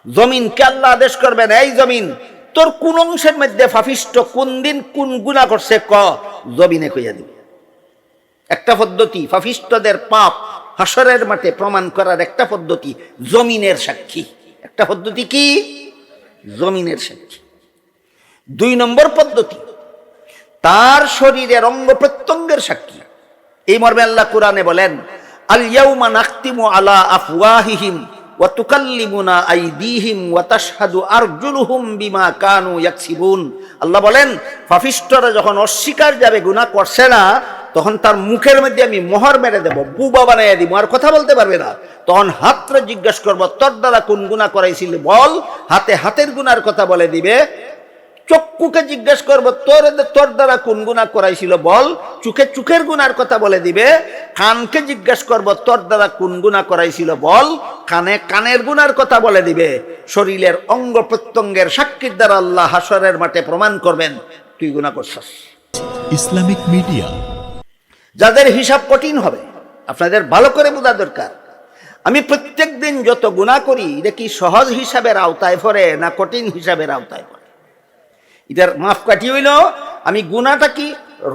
জমিনকে আল্লাহ আদেশ করবেন, এই জমিন তোর কোন অংশের মধ্যে পাপিষ্ট, কোন দিন কোন গুনাহ করছে ক, জমিনে কইয়া দিবে। একটা পদ্ধতি পাপিষ্টদের পাপ হাসরের মাঠে প্রমাণ করার একটা পদ্ধতি জমিনের সাক্ষী। একটা পদ্ধতি কি? জমিনের সাক্ষী। 2 নম্বর পদ্ধতি তার শরীরের অঙ্গ প্রত্যঙ্গের সাক্ষী। এই মর্মে আল্লাহ কোরআনে বলেন, আল ইয়াউমা নাখতিমু আলা আফওয়াহিহিম ওয়া তুকাল্লিমুনা আইদিহিম ওয়া তাশহাদু আরজুলুহুম বিমা কানু ইয়াকসিবুন। আল্লাহ বলেন, পাপিষ্টরা যখন অস্বীকার যাবে, গুনাহ করছে না, তখন তার মুখের মধ্যে আমি মোহর মেরে দেব, বুবা বানাইয়া দিব, আর কথা বলতে পারবে না। তখন হাতরে জিজ্ঞাসা করব, তোর দ্বারা কোন গুনাহ করাইছিলি বল, হাতে হাতের গুনার কথা বলে দিবে। চক্ষুকে জিজ্ঞেস করবো, তোর দ্বারা কোন গুনাহ করাইছিল বল, চোখে চোখের গুনার কথা বলে দিবে। কানকে জিজ্ঞেস করবো, তোর দ্বারা কোন গুনাহ করাইছিল বল, কানে কানের গুনার কথা বলে দিবে। শরীরের অঙ্গ প্রত্যঙ্গের সাক্ষীর দ্বারা আল্লাহ হাসরের মাঠে প্রমাণ করবেন তুই গুনাহ করছস। Islamic media. যাদের হিসাব কঠিন হবে, আপনাদের ভালো করে বোঝা দরকার, আমি প্রত্যেক দিন যত গুনাহ করি এটা কি সহজ হিসাবের আওতায় পড়ে না কঠিন হিসাবের আওতায় পড়ে? এটার মাপকাঠি হইল আমি গুনাহটা কি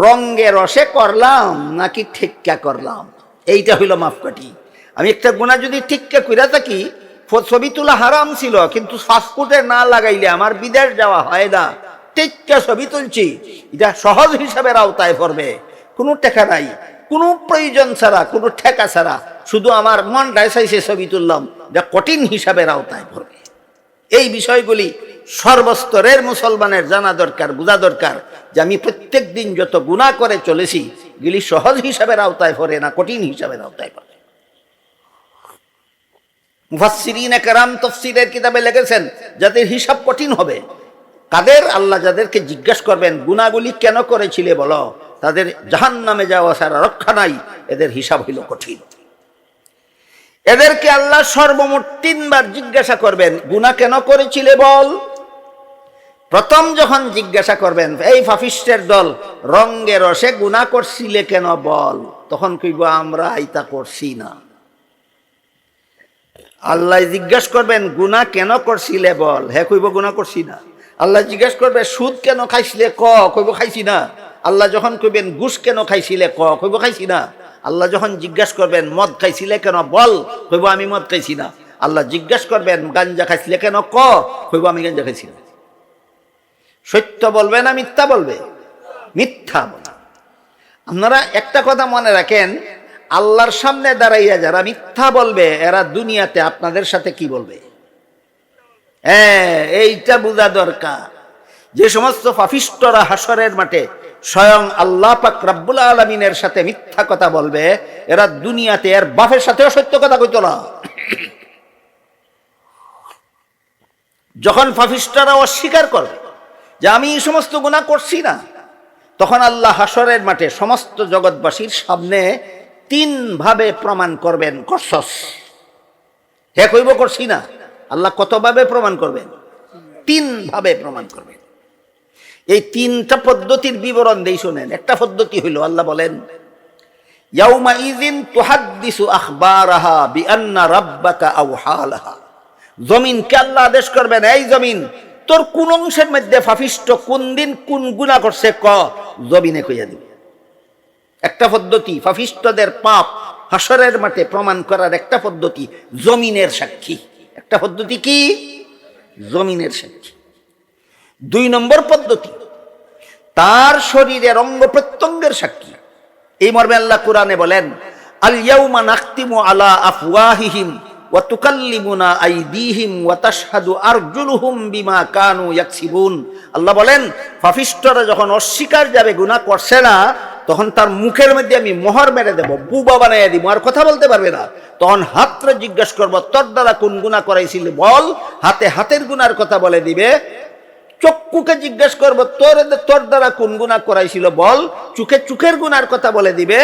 রঙ্গে রসে করলাম নাকি ঠিক্কা করলাম, এইটা হইল মাপকাঠি। আমি একটা গুনাহ যদি ঠিক্কা কইরা থাকি, ছবি তোলা হারাম ছিল কিন্তু পাসপোর্টে না লাগাইলে আমার বিদেশ যাওয়া হয় না, ঠিক্কা ছবি তুলছি, এটা সহজ হিসাবের আওতায় পড়বে। কোনো টাকা নাই, কোনো প্রয়োজন ছাড়া, কোনো ঠেকা ছাড়া, শুধু আমার মনটায় চাইছে ছবি তুললাম, যা কঠিন হিসাবের আওতায় পড়বে। এই বিষয়গুলি সর্বস্তরের মুসলমানের জানা দরকার, বোঝা দরকার যে আমি প্রত্যেক দিন যত গুনাহ করে চলেছি, এগুলি সহজ হিসাবের আওতায় পড়ে না কঠিন হিসাবের আওতায় পড়ে। মুফাসসিরিনে কেরাম তাফসীরের কিতাবে লিখেছেন, যাদের হিসাব কঠিন হবে, কাদের? আল্লাহ যাদেরকে জিজ্ঞাসা করবেন গুনাহগুলি কেন করেছিলে বলো, তাদের জাহান্নামে যাওয়া ছাড়া রক্ষা নাই, এদের হিসাব হইল কঠিন। এদেরকে আল্লাহ সর্বমোট 3 বার জিজ্ঞাসা করবেন, গুনাহ কেন করেছিলে বল। প্রথম যখন জিজ্ঞাসা করবেন, এই পাপিষ্টের দল, রঙ্গে রসে গুনাহ করছিলে কেন বল, তখন কইব আমরা আইতা করছি না। আল্লাহ জিজ্ঞাসা করবেন গুনাহ কেন করছিলে বল, হ্যাঁ কইব গুনাহ করছি না। আল্লাহ জিজ্ঞাসা করবে সুদ কেন খাইছিলে কইব খাইছি না। আল্লাহ যখন কইবেন ঘুষ কেন খাইছিলে কইব খাইছি না। আল্লাহ যখন জিজ্ঞাসা করবেন মদ খাইছিলে কেন বল, কইব আমি মদ খাইছি না। আল্লাহ জিজ্ঞাসা করবেন গাঞ্জা খাইছিলে কেন কইব আমি গাঞ্জা খাইছি না। সত্য বলবে না মিথ্যা বলবে? মিথ্যা বলবে। আপনারা একটা কথা মনে রাখেন, আল্লাহর সামনে দাঁড়াইয়া যারা মিথ্যা বলবে, এরা দুনিয়াতে আপনাদের সাথে কি বলবে? হ্যাঁ, এইটা বোঝা দরকার। যে সমস্ত পাপিষ্টরা হাসরের মাঠে স্বয়ং আল্লাহ পাক রব্বুল আলামিনের সাথে মিথ্যা কথা বলবে, এরা দুনিয়াতে এর বাপের সাথেও সত্য কথা কইত না। যখন পাপিষ্টরা অস্বীকার করবে যে আমি এই সমস্ত গুনাহ করছি না, তখন আল্লাহ হাসরের মাঠে সমস্ত জগৎবাসীর সামনে 3 ভাবে প্রমাণ করবেন করছস। হে কইব করছি না। আল্লাহ কতভাবে প্রমাণ করবেন? 3 ভাবে প্রমাণ করবেন। এই 3টা পদ্ধতির বিবরণ দেই শুনেন। একটা পদ্ধতি হইল আল্লাহ বলেন, ইয়াউমা ইযিন তুহাদ্দিসু আখবারাহা বিআন্না রাব্বাকা আওহালাহা। জমিনকে আল্লাহ আদেশ করবেন, এই জমিন তোর কোন অংশের মধ্যে পাপিষ্ট, কোন দিন কোন গুনাহ করছে জমিনে কইয়া দিবে। একটা পদ্ধতি পাপিষ্টদের পাপ হাসরের মাঠে প্রমাণ করার একটা পদ্ধতি জমিনের সাক্ষী। একটা পদ্ধতি কি? জমিনের সাক্ষী। 2 নম্বর পদ্ধতি তার শরীরের অঙ্গ প্রত্যঙ্গের সাক্ষী। এই মর্মে আল্লাহ কোরআনে বলেন, আল ইয়াউমা নাখতিমু আলা আফওয়াহিহিম ওয়া তুকাল্লিমুনা আইদিহিম ওয়া তাশহাদু আরজুলুহুম বিমা কানু ইয়াকসিবুন। আল্লাহ বলেন, পাপিষ্টরা যখন অস্বীকার যাবে, গুনাহ করছে না, তখন তার মুখের মধ্যে আমি মোহর মেরে দেব, বুবা বানাইয়া দিব, আর কথা বলতে পারবে না। তখন হাতরে জিজ্ঞাসা করবো, তোর দ্বারা কোন গুনাহ করাইছিলি বল, হাতে হাতের গুনার কথা বলে দিবে। চক্ষুকে জিজ্ঞাসা করবো, তোর দ্বারা কোন গুনাহ করাইছিল বল, চোখে চোখের গুনার কথা বলে দিবে।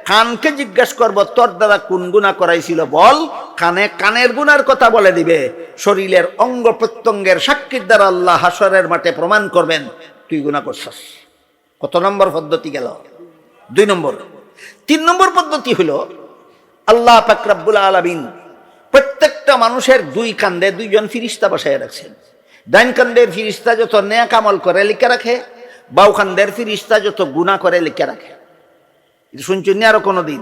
কানকে জিজ্ঞাসা করবো, তোর দ্বারা কোন গুনাহ করাইছিল বল, কানে কানের গুনার কথা বলে দিবে। শরীরের অঙ্গ প্রত্যঙ্গের সাক্ষীর দ্বারা আল্লাহ হাসরের মাঠে প্রমাণ করবেন তুই গুনাহ করছস। কত নম্বর পদ্ধতি গেল? 2 নম্বর। 3 নম্বর পদ্ধতি হলো আল্লাহ পাক রব্বুল আলামিন প্রত্যেকটা মানুষের দুই কান্দে দুইজন ফিরিস্তা বসায় রাখছেন। ডাইন কান্দের ফিরিস্তা যত নেক আমল করে লিখে রাখে, বাউ কান্দের ফিরিস্তা যত গুনাহ করে লিখে রাখে। শুনছেন আরো কোনোদিন?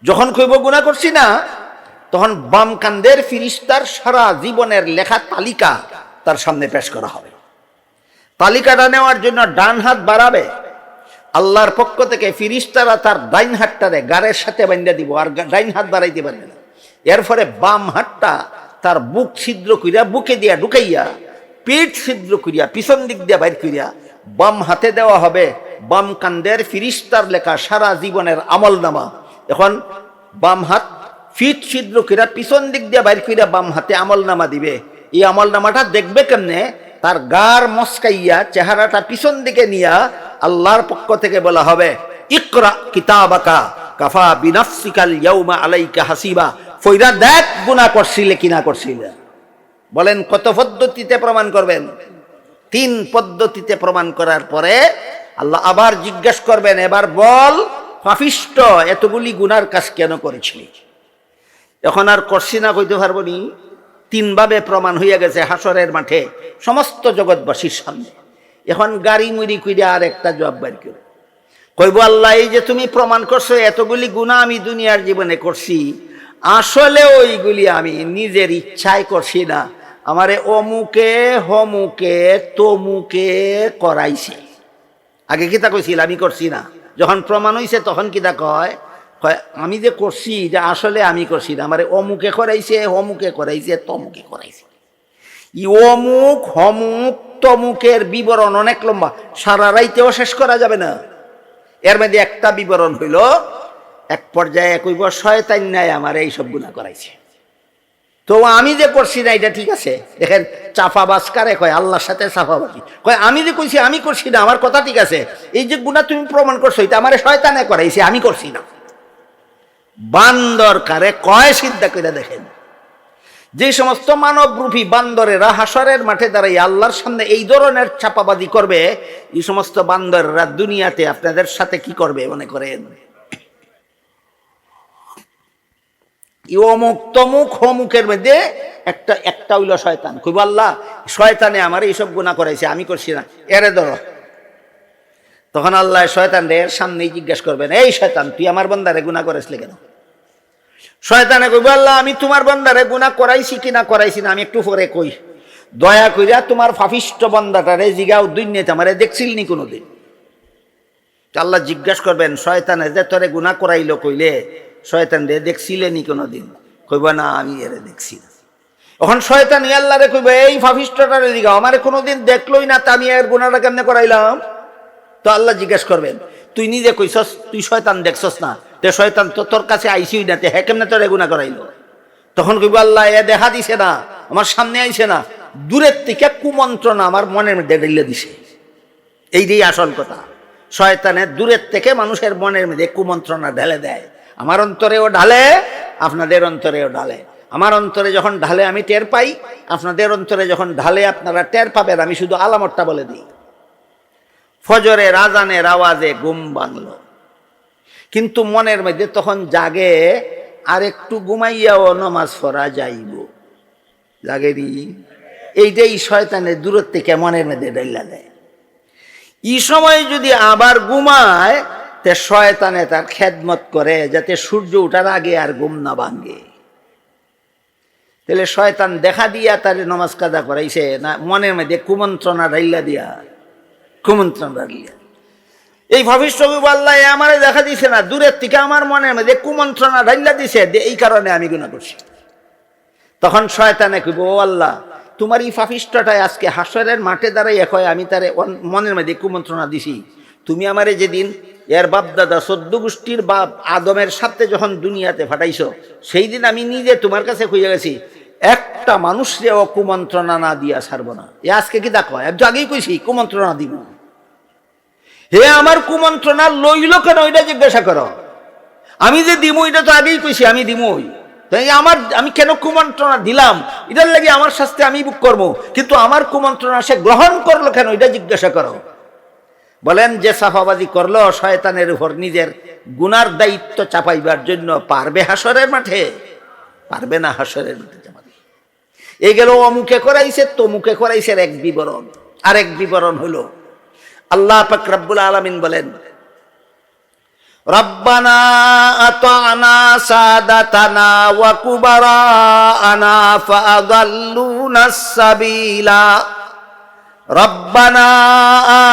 যখন কইব গুনাহ করছি না, তখন বাম কান্দের ফিরিস্তার সারা জীবনের লেখা তালিকা তার সামনে পেশ করা হবে। তালিকাটা নেওয়ার জন্য ডান হাত বাড়াবে, আল্লাহর পক্ষ থেকে ফিরিস্তারা তার ডাইন হাতটারে গাড়ের সাথে বাঁধা দিব, আর ডাইন হাত বাড়াইতে পারবে না। এরপরে বাম হাতটা তার বুক ছিদ্র করিয়া, বুকে দিয়া ঢুকাইয়া, পেট ছিদ্র করিয়া, পিছন দিক দিয়া বাইর করিয়া বাম হাতে দেওয়া হবে বাম কান্দের ফিরিস্তার লেখা সারা জীবনের আমল নামা। এখন বাম হাত ফিট ছিদ্র করিয়া পিছন দিক দিয়া বাইর করিয়া বাম হাতে আমল নামা দিবে। এই আমল নামাটা দেখবে কেমনে? তার গার মস্কাইয়া চেহারাটা পিছন দিকে নিয়া আল্লাহর পক্ষ থেকে বলা হবে, ইকরা কিতাবাকা কাফা বিনাফসিকাল ইয়াউমা আলাইকা হাসিবা। ফইরা দেখ গুনাহ করছিলে কিনা করছিলে। বলেন কত পদ্ধতিতে প্রমাণ করবেন? 3 পদ্ধতিতে প্রমাণ করার পরে আল্লাহ আবার জিজ্ঞাসা করবেন, এবার বল পাপিষ্ঠ, এতগুলি গুনার কাজ কেন করেছিলি? এখন আর করছি না কইতে পারবো নি। 3 ভাবে প্রমাণ হইয়া গেছে হাসরের মাঠে সমস্ত জগৎবাসীর সামনে। এখন গাড়ি মুড়ি কইরা আর একটা জবাব বের করে কইব, আল্লাহ এই যে তুমি প্রমাণ করছো এতগুলি গুনাহ আমি দুনিয়ার জীবনে করছি, আসলে ওইগুলি আমি নিজের ইচ্ছায় করছি না, আমারে অমুকে হমুকে তমুকে করাইছে। আগে কিতা কইছিল? আমি করছি না। যখন প্রমাণ হইছে তখন কিতা কয়? কয় আমি যে করছি যে আসলে আমি করছি না, আমারে অমুকে করাইছে, হমুকে করাইছে, তমুকে করাইছে। ই অমুক হমুক তমুকের বিবরণ অনেক লম্বা, সারা রাইতেও শেষ করা যাবে না। এর মধ্যে একটা বিবরণ হইল, এক পর্যায়ে কইব শয়তান নাই আমার এইসব গুনাহ করাইছে। তো আমি যে করছি না এটা ঠিক আছে। দেখেন চাপাবাজ কারে কয়? আল্লাহর সাথে চাপাবাজি। কয় আমি যে কইছি আমি করছি না, আমার কথা ঠিক আছে, এই যে গুনাহ তুমি প্রমাণ করছো এটা আমার শয়তানে করাইছে, আমি করছি না। বান্দর কারে কয়? চিন্তা করে দেখেন, যে সমস্ত মানবরূপী বান্দরেরা হাসরের মাঠে দাঁড়াই আল্লাহর সামনে এই ধরনের চাপাবাজি করবে, এই সমস্ত বান্দররা দুনিয়াতে আপনাদের সাথে কি করবে মনে করেন? অমুক তমুক হমুকের মধ্যে একটা হইল শয়তান। কইব আল্লাহ শয়তানে আমার এইসব গুনাহ করাইছে, আমি করছি না, এরে ধরো। তখন আল্লাহ শয়তান এর সামনেই জিজ্ঞাসা করবেন, এই শয়তান তুই আমার বান্দারে গুনাহ করাইছিলি কেন? শয়তানে কইব, আল্লাহ আমি তোমার বান্দারে গুনাহ করাইছি কিনা করাইছি না আমি একটু পরে কই, দয়া কইরা তোমার পাপিষ্ঠ বান্দাটারে জিগাও, দুনিয়াতে আমারে দেখছিল নি কোনোদিন? আল্লাহ জিজ্ঞাসা করবেন, শয়তানে যে তোরে গুনাহ করাইলো কইলে শয়তান রে দেখছিলেনি কোনোদিন? কইব না আমি এরে দেখছি না। এখন শয়তান আল্লাহ রে কইব, এই পাপিষ্ঠটারে জিগাও, আমারে কোনোদিন দেখলোই না, তা আমি এর গুনাহটা কেমনে করাইলাম? তো আল্লাহ জিজ্ঞাসা করবেন, তুই নিজে কইছস তুই শয়তান দেখছস না, তে শয়তান তো তোর কাছে আইসিই না, তে হ্যাঁ কেমনে তোরে গুনাহ করাইলো? তখন কইব আল্লাহ এ দেখা দিছে না, আমার সামনে আইছে না, দূরের থেকে কুমন্ত্রণা আমার মনের মধ্যে ঢেলে দিছে। এইটাই আসল কথা। শয়তানের দূরের থেকে মানুষের মনের মধ্যে কুমন্ত্রণা ঢেলে দেয়। আমার অন্তরেও ঢালে, আপনাদের অন্তরেও ঢালে। আমার অন্তরে যখন ঢালে আমি টের পাই, আপনাদের অন্তরে যখন ঢালে আপনারা টের পাবেন। আমি শুধু আলামতটা বলে দিই। ফজরের আজানের আওয়াজে ঘুম ভাঙল, কিন্তু মনের মধ্যে তখন জাগে আর একটু ঘুমাইয়াও নামাজ পড়া যাইব, জাগেরি। এইটাই শয়তানের দূরের থেকে মনের মধ্যে ঢাইলা দেয়। এই সময় যদি আবার ঘুমায়, তে শয়তানে তার খেদমত করে যাতে সূর্য ওঠার আগে আর ঘুম না ভাঙে। তাহলে শয়তান দেখা দিয়া তার নামাজ কাজা করাইছে না মনের মধ্যে কুমন্ত্রণা ঢাইলা দিয়া? কুমন্ত্রণা ঢাইলা। এই ভবিষ্যৎ আল্লাহ আমারে দেখা দিছে না, দূরের থেকে আমার মনের মধ্যে কুমন্ত্রণা ঢাইলা দিছে, এই কারণে আমি গুনাহ করছি। তখন শয়তানে কইব, ও আল্লাহ তোমার এই পাপিষ্ঠটায় আজকে হাসরের মাঠে দাঁড়াই কয় আমি তারে মনের মধ্যে কুমন্ত্রণা দিছি। তুমি আমারে যেদিন এর বাপ দাদা 14 গোষ্ঠীর বাপ আদমের সাথে যখন দুনিয়াতে ফাটাইছো, সেই দিন আমি নিজে তোমার কাছে কইয়া গেছি একটা মানুষরে ও কুমন্ত্রণা না দিয়া ছাড়বো না। এ আজকে কি দেখো, একটু আগেই কইছি কুমন্ত্রণা দিব। হে আমার কুমন্ত্রণা লইল কেন ওইটা জিজ্ঞাসা করো। আমি যে দিমু এটা তো আগেই কইছি আমি দিমুই, তাই আমি কেন কুমন্ত্রণা দিলাম এটার লাগে আমার শাস্তি আমি বুক করবো, কিন্তু আমার কুমন্ত্রণা সে গ্রহণ করলো কেন এটা জিজ্ঞাসা করো। বলেন যে সাফাবাজি করলো শয়তানের উপর নিজের গুনার দায়িত্ব চাপাইবার জন্য পারবে হাসরের মাঠে? পারবে না হাসরের মাঠে জামাত। এই গেল অমুকে করাইছে তমুকে করাইছে এক বিবরণ। আরেক বিবরণ হলো আল্লাহ পাক রব্বুল আলামিন বলেন, রব্বানা আতানা সাদাতানা ওয়া কুবারানা ফাআদাল্লুনাস সাবিলা রব্বানা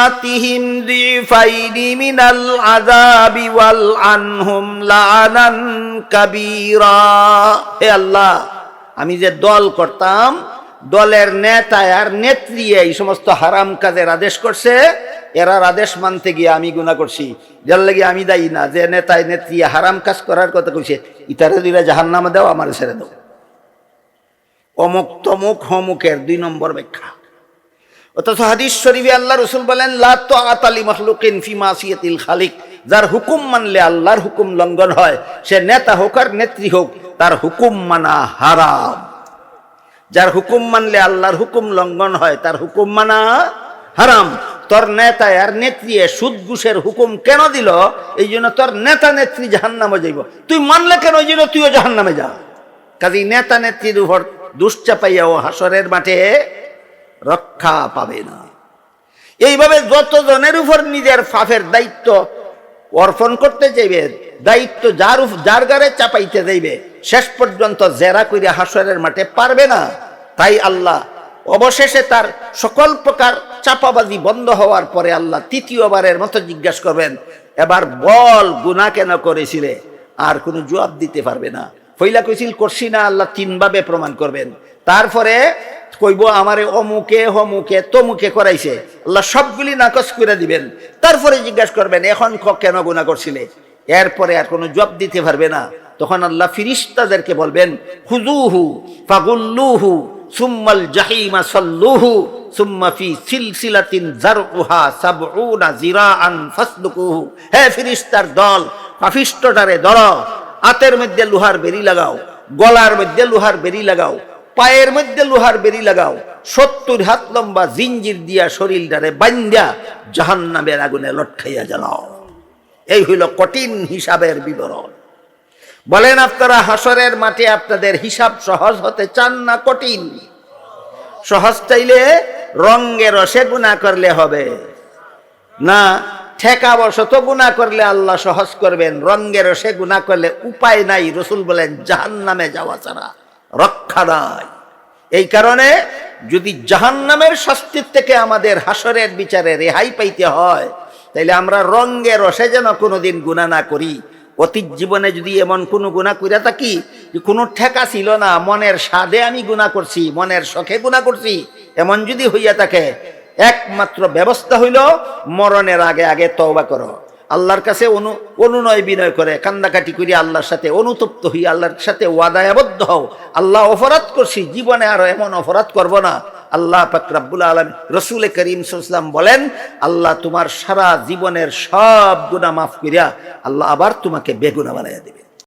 আতিহিম যিফাইনি মিনাল আযাবি ওয়াল আনহুম লাআনান কাবীরা। হে আল্লাহ, আমি যে দল করতাম, দলের নেতা আর নেত্রী এই সমস্ত হারাম কাজের আদেশ করছে, এরার আদেশ মানতে গিয়ে আমি গুনাহ করছি। যার লাগি আমি দায়ী না, যে নেতায় নেত্রী হারাম কাজ করার কথা কইছে, ইতারে দুইরা জাহান্নামে দাও, আমার ছেড়ে দাও। অমুক তমুক হমুকের 2 নম্বর ব্যাখ্যা। অথচ হাদিস শরীফে আল্লাহ রাসূল বলেন, লা তাআতা লি মাখলুকিন ফি মাসিয়াতিল খালিক। যার হুকুম মানলে আল্লাহর হুকুম লঙ্ঘন হয়, সে নেতা হোক আর নেত্রী হোক, তার হুকুম মানা হারাম। যার হুকুম মানলে আল্লাহর হুকুম লঙ্ঘন হয়, তার হুকুম মানা হারাম। তোর নেতা আর নেত্রী সুদ ঘুষের হুকুম কেন দিল? এই জন্য তোর নেতা নেত্রী জাহান্নামে যাইব। তুই মানলে কেন? এই জন্য তুইও জাহান্নামে যা। কাজেই নেতা নেত্রীর উপর দুষ চাপাইয়া ও হাসরের মাঠে রক্ষা পাবে না। এইভাবে যতজনের উপর নিজের পাপের দায়িত্ব অর্পণ করতে চাইবে, দায়িত্ব যার গারে চাপাইতে যাইবে, শেষ পর্যন্ত জেরা কইরা হাসরের মাঠে পারবে না। তাই আল্লাহ অবশেষে তার সকল প্রকার চাপাবাজি বন্ধ হওয়ার পরে আল্লাহ তৃতীয়বারের মতো জিজ্ঞাসা করবেন, এবার বল গুনাহ কেন করেছিলে? আর কোনো জবাব দিতে পারবে না। ফইলা কইছিল করছি না, আল্লাহ 3 ভাবে প্রমাণ করবেন। তারপরে কইব আমারে অমুকে হমুকে তমুকে করাইছে, আল্লাহ সবগুলি নাকচ করে দিবেন। তারপরে জিজ্ঞাসা করবেন, এখন কেন গুনাহ করছিলে? এরপরে আর কোনো জবাব দিতে পারবে না। তখন আল্লাহ ফিরিস্তাদেরকে বলবেন, খুযুহু ফাগুল্লুহু সুম্মাল জাহিমা সাল্লুহু সুম্মা ফি সিলসিলাতিন যারউহা ৭০ যিরাআন ফাসলুকুহু। হে ফিরিস্তার দল, পাপিষ্ঠটারে ধরো, হাতের মধ্যে লোহার বেড়ি লাগাও, গলার মধ্যে লোহার বেড়ি লাগাও, পায়ের মধ্যে লোহার বেড়ি লাগাও, ৭০ হাত লম্বা জিঞ্জির দিয়া শরীরটারে বান্ধা জাহান্নামের আগুনে লটকাইয়া জ্বালাও। এই হইল কঠিন হিসাবের বিবরণ। বলেন, আপনারা হাসরের মাঠে আপনাদের হিসাব সহজ হতে চান না কঠিন? সহজ চাইলে রঙে রসে গুনাহ করলে হবে না, ঠেকা বশত গুনাহ করলে আল্লাহ সহজ করবেন। রঙে রসে গুনাহ করলে উপায় নাই। রাসূল বলেন, জাহান্নামে যাওয়া ছাড়া রক্ষা নাই। এই কারণে যদি জাহান্নামের শাস্তির থেকে আমাদের হাসরের বিচারে রেহাই পাইতে হয়, তাইলে আমরা রঙে রসে যেন কোনোদিন গুনাহ না করি। অতীত জীবনে যদি এমন কোনো গুনাহ কইরা থাকি যে কোনো ঠেকা ছিল না, মনের স্বাদে আমি গুনাহ করছি, মনের শখে গুনাহ করছি, এমন যদি হইয়া থাকে, একমাত্র ব্যবস্থা হইল মরণের আগে আগে তওবা করো। আল্লাহর কাছে অনুনয় বিনয় করে কান্দাকাটি করি, আল্লাহর সাথে অনুতপ্ত হই, আল্লাহর সাথে ওয়াদায় আবদ্ধ হও। আল্লাহ অপরাধ করছি, জীবনে আরো এমন অপরাধ করব না। আল্লাহ পাক রব্বুল আলামিন, রাসূল করিম সাল্লাল্লাহু আলাইহি ওয়াসাল্লাম বলেন, আল্লাহ তোমার সারা জীবনের সব গুনাহ মাফ করিয়া আল্লাহ আবার তোমাকে বেগুনাহ বানাইয়া দিবে।